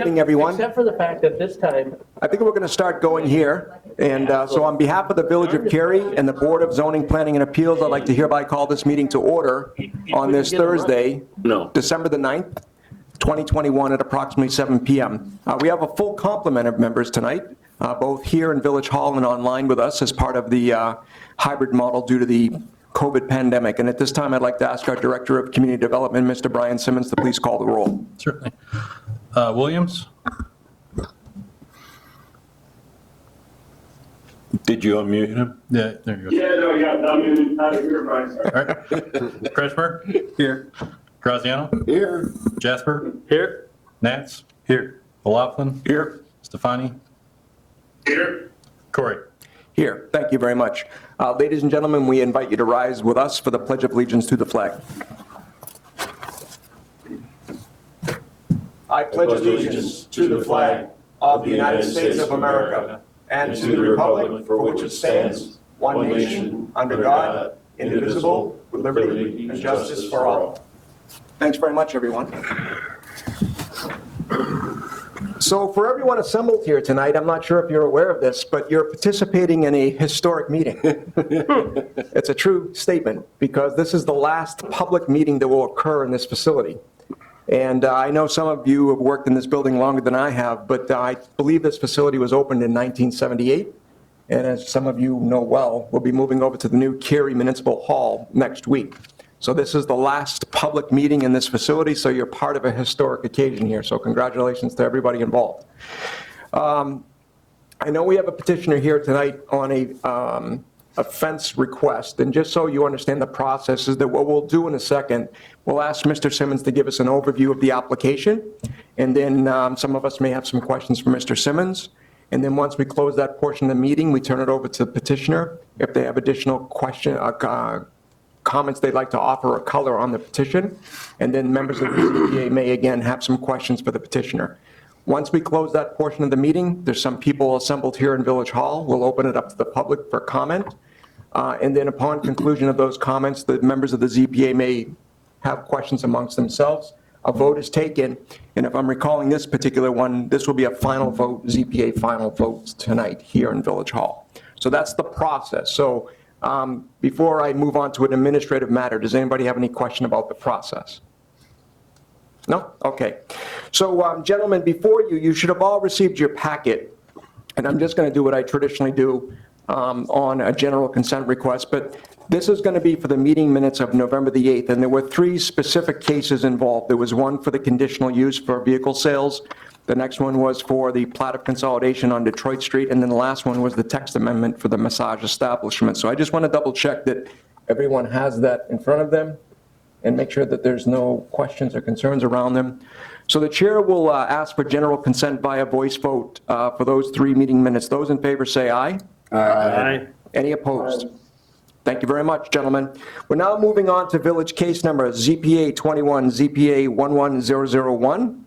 evening, everyone. Except for the fact that this time, I think we're going to start going here. And so on behalf of the Village of Cary and the Board of Zoning, Planning, and Appeals, I'd like to hereby call this meeting to order on this Thursday, December the 9th, 2021 at approximately 7 p.m. We have a full complement of members tonight, both here in Village Hall and online with us as part of the hybrid model due to the COVID pandemic. And at this time, I'd like to ask our Director of Community Development, Mr. Brian Simmons, to please call the roll. Certainly. Williams? Did you unmute him? Yeah, there you go. Yeah, no, yeah, I'm in, out of here, Brian, sorry. All right. Kretschmer? Here. Graziano? Here. Jasper? here, Nats? Here. O'Loughlin? Here. Stefani? Here, Corey? Here, thank you very much. Ladies and gentlemen, we invite you to rise with us for the Pledge of Allegiance to the flag. I pledge allegiance to the flag of the United States of America and to the republic for which it stands, one nation, under God, indivisible, with liberty and justice for all. Thanks very much, everyone. So for everyone assembled here tonight, I'm not sure if you're aware of this, but you're participating in a historic meeting. It's a true statement because this is the last public meeting that will occur in this facility. And I know some of you have worked in this building longer than I have, but I believe this facility was opened in 1978. And as some of you know well, we'll be moving over to the new Cary Municipal Hall next week. So this is the last public meeting in this facility, so you're part of a historic occasion here. So congratulations to everybody involved. I know we have a petitioner here tonight on a fence request, and just so you understand the process is that what we'll do in a second, we'll ask Mr. Simmons to give us an overview of the application, and then some of us may have some questions for Mr. Simmons. And then once we close that portion of the meeting, we turn it over to the petitioner if they have additional comments they'd like to offer or color on the petition, and then members of the ZBA may again have some questions for the petitioner. Once we close that portion of the meeting, there's some people assembled here in Village Hall. We'll open it up to the public for comment. And then upon conclusion of those comments, the members of the ZBA may have questions amongst themselves. A vote is taken, and if I'm recalling this particular one, this will be a final vote, ZBA final vote tonight here in Village Hall. So that's the process. So before I move on to an administrative matter, does anybody have any question about the process? No? Okay. So gentlemen, before you should have all received your packet, and I'm just going to do what I traditionally do on a general consent request, but this is going to be for the meeting minutes of November the 8th, and there were 3 specific cases involved. There was one for the conditional use for vehicle sales. The next one was for the plat of consolidation on Detroit Street, and then the last one was the text amendment for the massage establishment. So I just want to double check that everyone has that in front of them and make sure that there's no questions or concerns around them. So the chair will ask for general consent via voice vote for those 3 meeting minutes. Those in favor say aye. aye, Any opposed? Thank you very much, gentlemen. We're now moving on to village case number ZPA 21, ZPA 11001.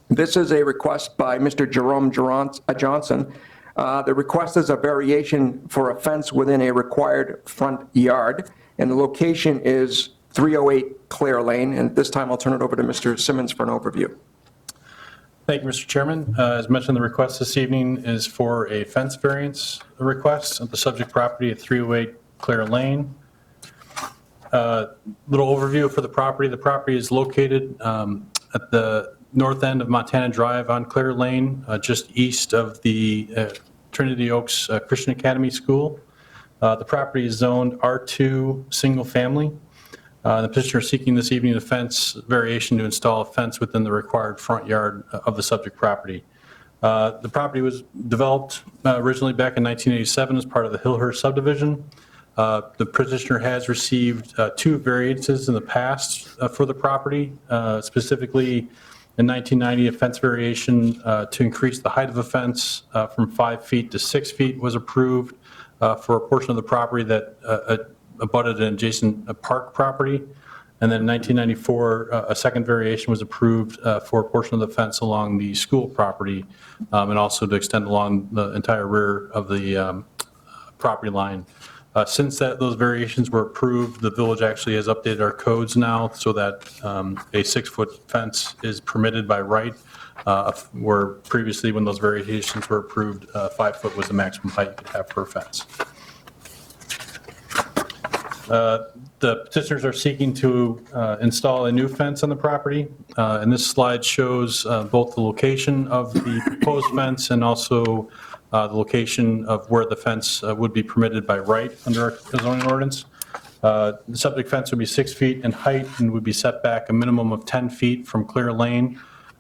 This is a request by Mr. Jerome Johnson. The request is a variation for a fence within a required front yard, and the location is 308 Clare Lane. And this time I'll turn it over to Mr. Simmons for an overview. Thank you, Mr. Chairman. As mentioned, the request this evening is for a fence variance request of the subject property at 308 Clare Lane. Little overview for the property. The property is located at the north end of Montana Drive on Clare Lane, just east of the Trinity Oaks Christian Academy School. The property is zoned R2 single family. The petitioner is seeking this evening a fence variation to install a fence within the required front yard of the subject property. The property was developed originally back in 1987 as part of the Hillhurst subdivision. The petitioner has received 2 variances in the past for the property, specifically in 1990, a fence variation to increase the height of a fence from 5 feet to 6 feet was approved for a portion of the property that abutted an adjacent park property. And then in 1994, a second variation was approved for a portion of the fence along the school property and also to extend along the entire rear of the property line. Since those variations were approved, the village actually has updated our codes now so that a 6-foot fence is permitted by right where previously when those variations were approved, 5 foot was the maximum height you could have for a fence. The petitioners are seeking to install a new fence on the property, and this slide shows both the location of the proposed fence and also the location of where the fence would be permitted by right under our zoning ordinance. The subject fence would be 6 feet in height and would be set back a minimum of 10 feet from Clear Lane.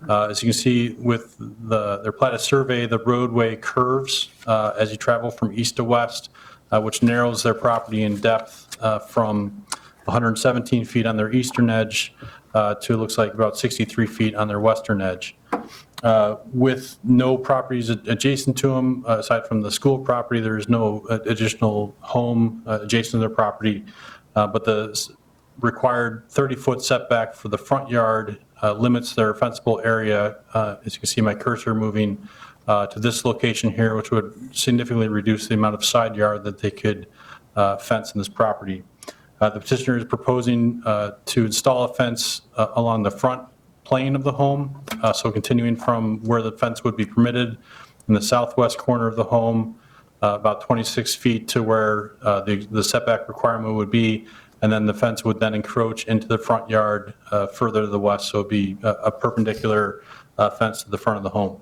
As you can see with their platted survey, the roadway curves as you travel from east to west, which narrows their property in depth from 117 feet on their eastern edge to it looks like about 63 feet on their western edge. With no properties adjacent to them, aside from the school property, there is no additional home adjacent to their property, but the required 30-foot setback for the front yard limits their fenceable area, as you can see my cursor moving to this location here, which would significantly reduce the amount of side yard that they could fence in this property. The petitioner is proposing to install a fence along the front plane of the home, so continuing from where the fence would be permitted in the southwest corner of the home, about 26 feet to where the setback requirement would be, and then the fence would then encroach into the front yard further to the west, so it'd be a perpendicular fence to the front of the home.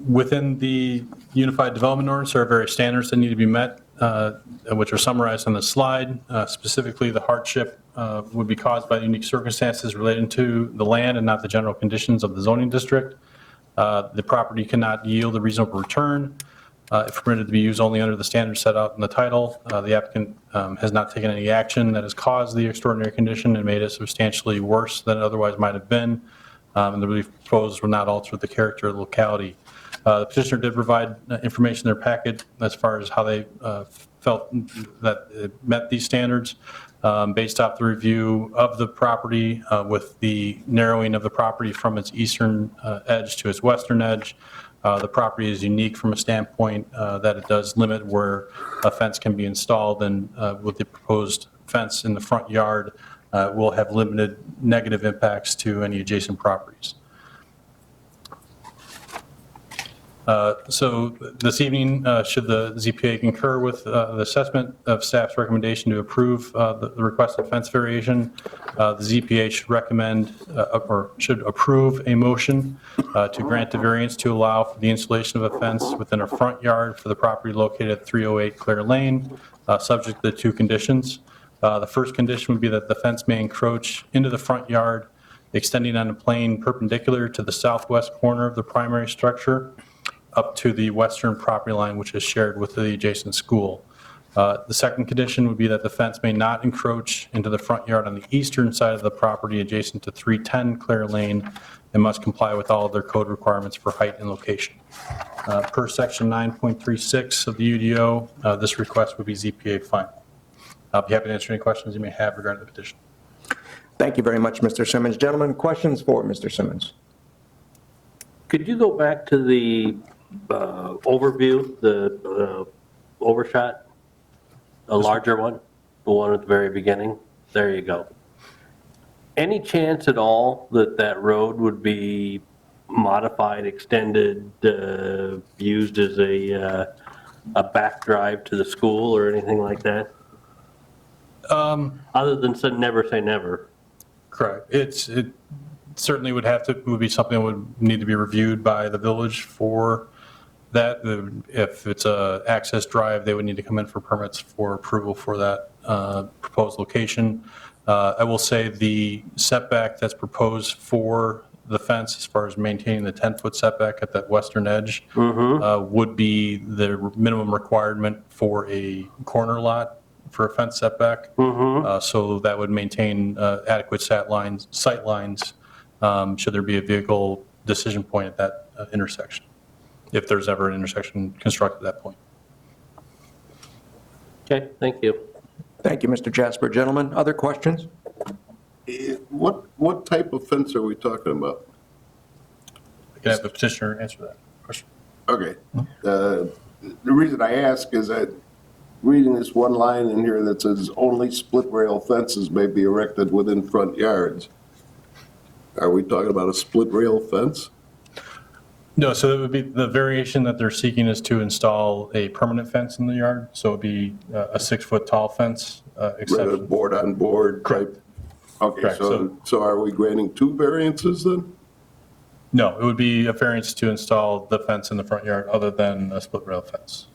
Within the Unified Development Ordinance, there are various standards that need to be met, which are summarized on the slide. Specifically, the hardship would be caused by unique circumstances relating to the land and not the general conditions of the zoning district. The property cannot yield a reasonable return if permitted to be used only under the standards set out in the title. The applicant has not taken any action that has caused the extraordinary condition and made it substantially worse than it otherwise might have been. And the relief proposed will not alter the character of the locality. The petitioner did provide information in their packet as far as how they felt that it met these standards based off the review of the property with the narrowing of the property from its eastern edge to its western edge. The property is unique from a standpoint that it does limit where a fence can be installed, and with the proposed fence in the front yard, will have limited negative impacts to any adjacent properties. So this evening, should the ZPA concur with the assessment of staff's recommendation to approve the requested fence variation, the ZPA should recommend or should approve a motion to grant the variance to allow for the installation of a fence within a front yard for the property located at 308 Clear Lane, subject to the 2 conditions. The first condition would be that the fence may encroach into the front yard, extending on a plane perpendicular to the southwest corner of the primary structure up to the western property line, which is shared with the adjacent school. The second condition would be that the fence may not encroach into the front yard on the eastern side of the property adjacent to 310 Clear Lane and must comply with all of their code requirements for height and location. Per section 9.36 of the UDO, this request would be ZPA final. I'll be happy to answer any questions you may have regarding the petition. Thank you very much, Mr. Simmons. Gentlemen, questions for Mr. Simmons? Could you go back to the overview, the overshot? A larger one, the one at the very beginning? There you go. Any chance at all that that road would be modified, extended, used as a back drive to the school or anything like that? Other than never say never. Correct. It certainly would be something that would need to be reviewed by the village for that. If it's a access drive, they would need to come in for permits for approval for that proposed location. I will say the setback that's proposed for the fence, as far as maintaining the 10-foot setback at that western edge, would be the minimum requirement for a corner lot for a fence setback. So that would maintain adequate sight lines should there be a vehicle decision point at that intersection, if there's ever an intersection constructed at that point. Okay, thank you. Thank you, Mr. Jasper. Gentlemen, other questions? What type of fence are we talking about? I can have the petitioner answer that question. Okay. The reason I ask is that reading this one line in here that says only split rail fences may be erected within front yards. Are we talking about a split rail fence? No, so it would be, the variation that they're seeking is to install a permanent fence in the yard. So it'd be a 6-foot tall fence, Rather except, board on board type? Okay, Correct, so are we granting 2 variances then? no, it would be a variance to install the fence in the front yard other than a split rail fence.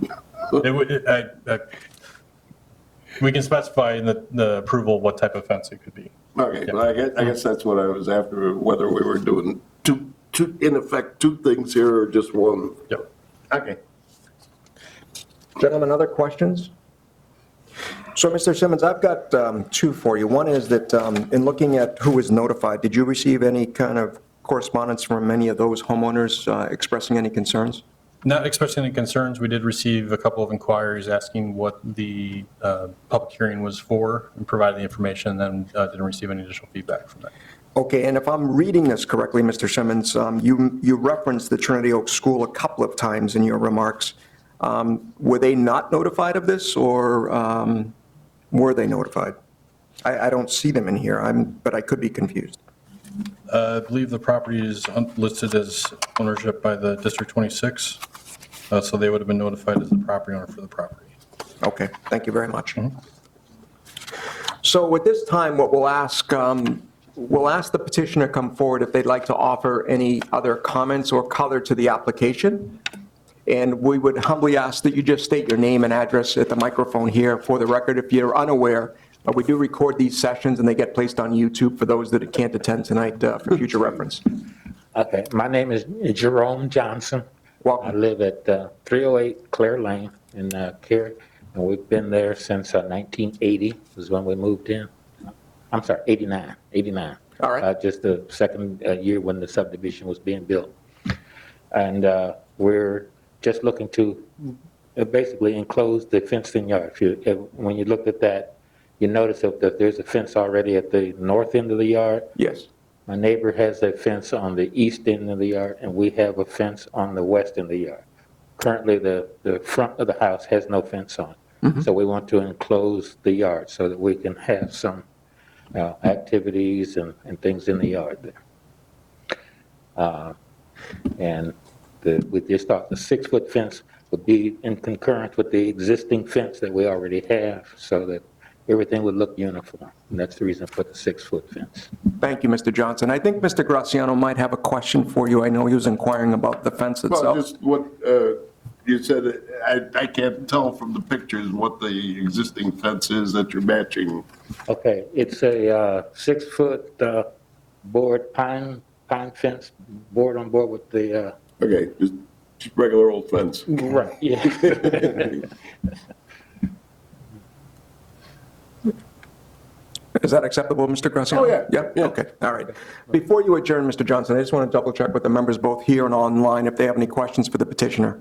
It would, we can specify in the approval what type of fence it could be. Okay, well, I guess that's what I was after, whether we were doing in effect, 2 things here or just one. Yep. Okay. Gentlemen, other questions? So, Mr. Simmons, I've got 2 for you. One is that in looking at who was notified, did you receive any kind of correspondence from any of those homeowners expressing any concerns? Not expressing any concerns. We did receive a couple of inquiries asking what the public hearing was for and provided the information, and then didn't receive any additional feedback from that. Okay, and if I'm reading this correctly, Mr. Simmons, you referenced the Trinity Oaks School a couple of times in your remarks. Were they not notified of this, or were they notified? I don't see them in here, but I could be confused. I believe the property is listed as ownership by the District 26, so they would have been notified as the property owner for the property. Okay, thank you very much. So at this time, what we'll ask the petitioner come forward if they'd like to offer any other comments or color to the application. And we would humbly ask that you just state your name and address at the microphone here for the record. If you're unaware, we do record these sessions and they get placed on YouTube for those that can't attend tonight for future reference. Okay, my name is Jerome Johnson. I Welcome. live at 308 Clare Lane in Cary, and we've been there since 1980 was when we moved in. I'm sorry, 89. All right. Just the second year when the subdivision was being built. And we're just looking to basically enclose the fenced-in yard. When you looked at that, you notice that there's a fence already at the north end of the yard. Yes. My neighbor has a fence on the east end of the yard, and we have a fence on the west end of the yard. Currently, the front of the house has no fence on. So we want to enclose the yard so that we can have some activities and things in the yard there. And we just thought the 6-foot fence would be in concurrence with the existing fence that we already have, so that everything would look uniform. And that's the reason for the 6-foot fence. Thank you, Mr. Johnson. I think Mr. Graziano might have a question for you. I know he was inquiring about the fence Well, itself. just what you said, I can't tell from the pictures what the existing fence is that you're matching. Okay, it's a 6-foot board pine fence, board on board with the, Okay, just regular old fence. right, yeah. Is that acceptable, Mr. Graziano? Oh, yeah. Yeah, okay, all right. Before you adjourn, Mr. Johnson, I just want to double check with the members both here and online if they have any questions for the petitioner.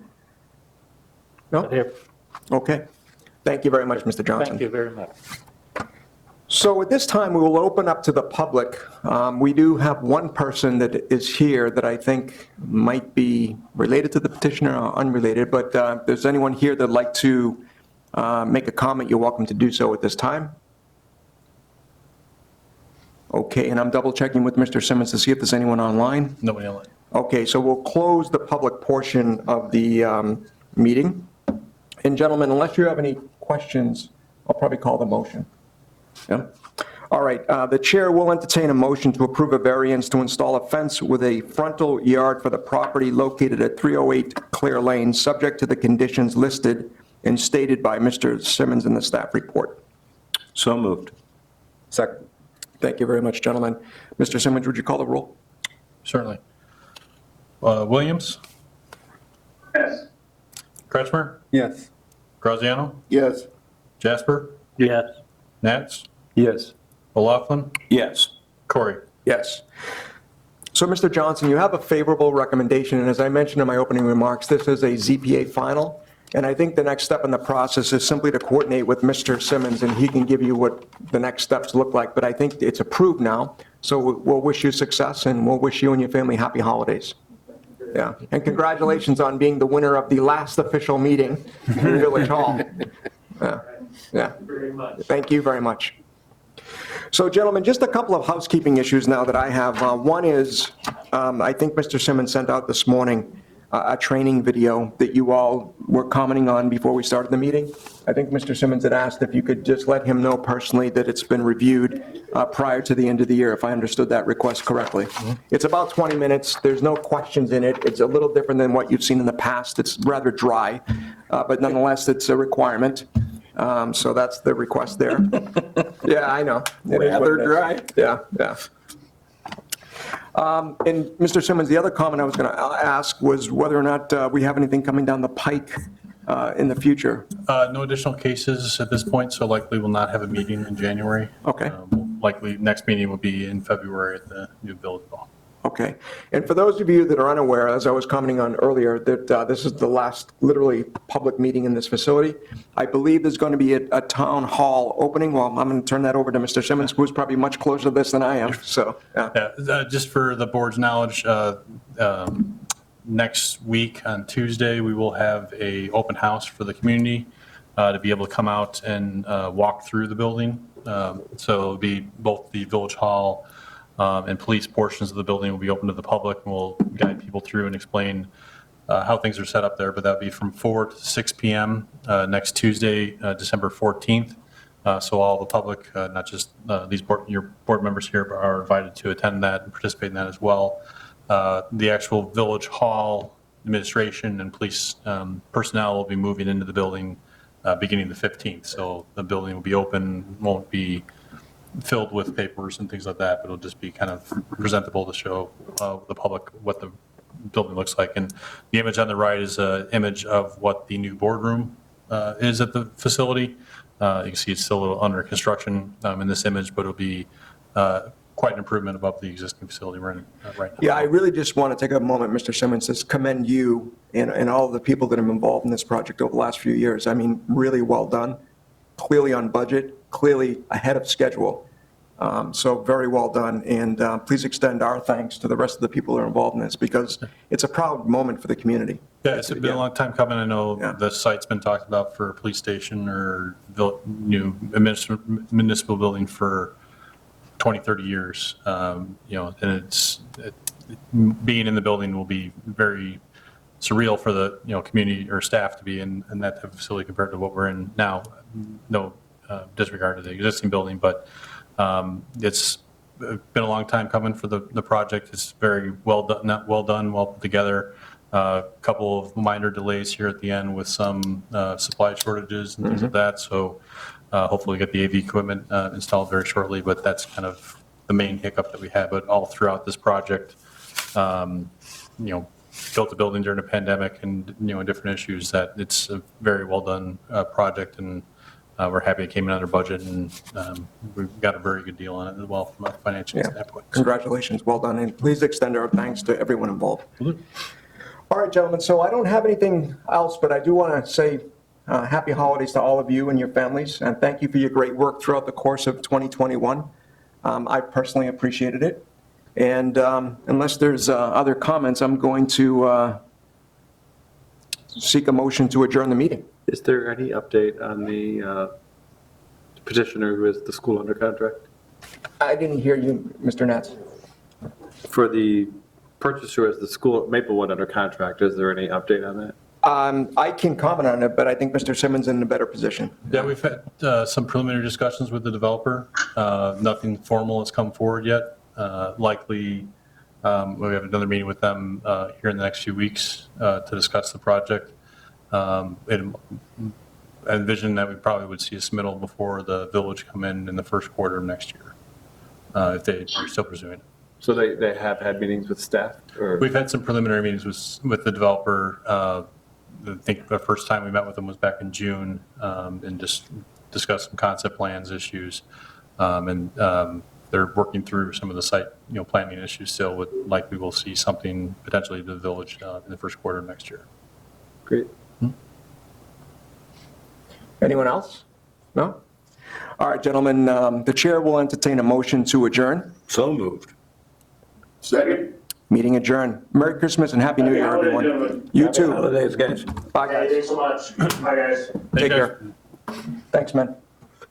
No? Here. Okay. Thank you very much, Mr. Johnson. Thank you very much. So at this time, we will open up to the public. We do have one person that is here that I think might be related to the petitioner or unrelated, but if there's anyone here that'd like to make a comment, you're welcome to do so at this time. Okay, and I'm double checking with Mr. Simmons to see if there's anyone online. Nobody online. Okay, so we'll close the public portion of the meeting. And gentlemen, unless you have any questions, I'll probably call the motion. Yeah? All right, the chair will entertain a motion to approve a variance to install a fence with a frontal yard for the property located at 308 Clare Lane, subject to the conditions listed and stated by Mr. Simmons in the staff report. So moved. Second. Thank you very much, gentlemen. Mr. Simmons, would you call the roll? Certainly. Williams? Yes. Kretschmer? Yes. Graziano? Yes, Jasper? Yes. Nats? Yes. O'Laughlin? Yes. Corey? Yes. So, Mr. Johnson, you have a favorable recommendation, and as I mentioned in my opening remarks, this is a ZPA final, and I think the next step in the process is simply to coordinate with Mr. Simmons, and he can give you what the next steps look like, but I think it's approved now, so we'll wish you success, and we'll wish you and your family happy holidays. Yeah, and congratulations on being the winner of the last official meeting in Village Hall. Yeah, Very much. thank you very much. So gentlemen, just a couple of housekeeping issues now that I have. One is, I think Mr. Simmons sent out this morning a training video that you all were commenting on before we started the meeting. I think Mr. Simmons had asked if you could just let him know personally that it's been reviewed prior to the end of the year, if I understood that request correctly. It's about 20 minutes. There's no questions in it. It's a little different than what you've seen in the past. It's rather dry, but nonetheless, it's a requirement. So that's the request there. Yeah, I know. It is what Rather it is. dry. Yeah, yeah. And Mr. Simmons, the other comment I was going to ask was whether or not we have anything coming down the pike in the future. No additional cases at this point, so likely we'll not have a meeting in January. Okay. Likely, next meeting will be in February at the new village hall. Okay. And for those of you that are unaware, as I was commenting on earlier, that this is the last literally public meeting in this facility. I believe there's going to be a town hall opening. Well, I'm going to turn that over to Mr. Simmons, who's probably much closer to this than I am. So, yeah. Yeah, just for the board's knowledge, next week on Tuesday, we will have a open house for the community to be able to come out and walk through the building. So it'll be both the village hall and police portions of the building will be open to the public, and we'll guide people through and explain how things are set up there. But that'll be from 4 to 6 p.m. Next Tuesday, December 14th. So all the public, not just your board members here, but are invited to attend that and participate in that as well. The actual village hall administration and police personnel will be moving into the building beginning the 15th. So the building will be open, won't be filled with papers and things like that, but it'll just be kind of presentable to show the public what the building looks like. And the image on the right is an image of what the new boardroom is at the facility. You can see it's still a little under construction in this image, but it'll be quite an improvement above the existing facility we're in right now. Yeah, I really just want to take a moment, Mr. Simmons, to commend you and all the people that have been involved in this project over the last few years. I mean, really well done, clearly on budget, clearly ahead of schedule. So very well done. And please extend our thanks to the rest of the people that are involved in this, because it's a proud moment for the community. Yeah, it's been a long time coming. I know Yeah. the site's been talked about for a police station or new municipal building for 20, 30 years. And being in the building will be very surreal for the, community or staff to be in that type of facility compared to what we're in now. No disregard to the existing building, but it's been a long time coming for the project. It's very well done, well put together. A couple of minor delays here at the end with some supply shortages and things like that. So hopefully get the AV equipment installed very shortly, but that's kind of the main hiccup that we had. But all throughout this project, built the building during a pandemic and, different issues, that it's a very well done project, and we're happy it came in under budget, and we've got a very good deal on it as well from a financial Yeah. standpoint. Congratulations, well done, and please extend our thanks to everyone involved. All right, gentlemen, so I don't have anything else, but I do want to say happy holidays to all of you and your families, and thank you for your great work throughout the course of 2021. I personally appreciated it, and unless there's other comments, I'm going to seek a motion to adjourn the meeting. Is there any update on the petitioner who is the school under contract? I didn't hear you, Mr. Nats. For the purchaser as the school Maplewood under contract, is there any update on that? I can comment on it, but I think Mr. Simmons is in a better position. Yeah, we've had some preliminary discussions with the developer. Nothing formal has come forward yet. Likely, we have another meeting with them here in the next few weeks to discuss the project. I envision that we probably would see a submittal before the village come in the first quarter of next year, if they're still pursuing it. So they have had meetings with staff? Or? We've had some preliminary meetings with the developer. I think the first time we met with them was back in June, and just discussed some concept plans issues. They're working through some of the site, planning issues still. Likely we'll see something potentially to the village in the first quarter of next year. Great. Anyone else? No? All right, gentlemen, the chair will entertain a motion to adjourn. So moved. Second. Meeting adjourned. Merry Christmas and Happy New Year, Happy holidays, everyone. gentlemen. You too. Holidays, guys. Bye, Yeah, guys. thanks so much. Bye, guys. Take care. Thanks, man.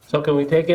So can we take any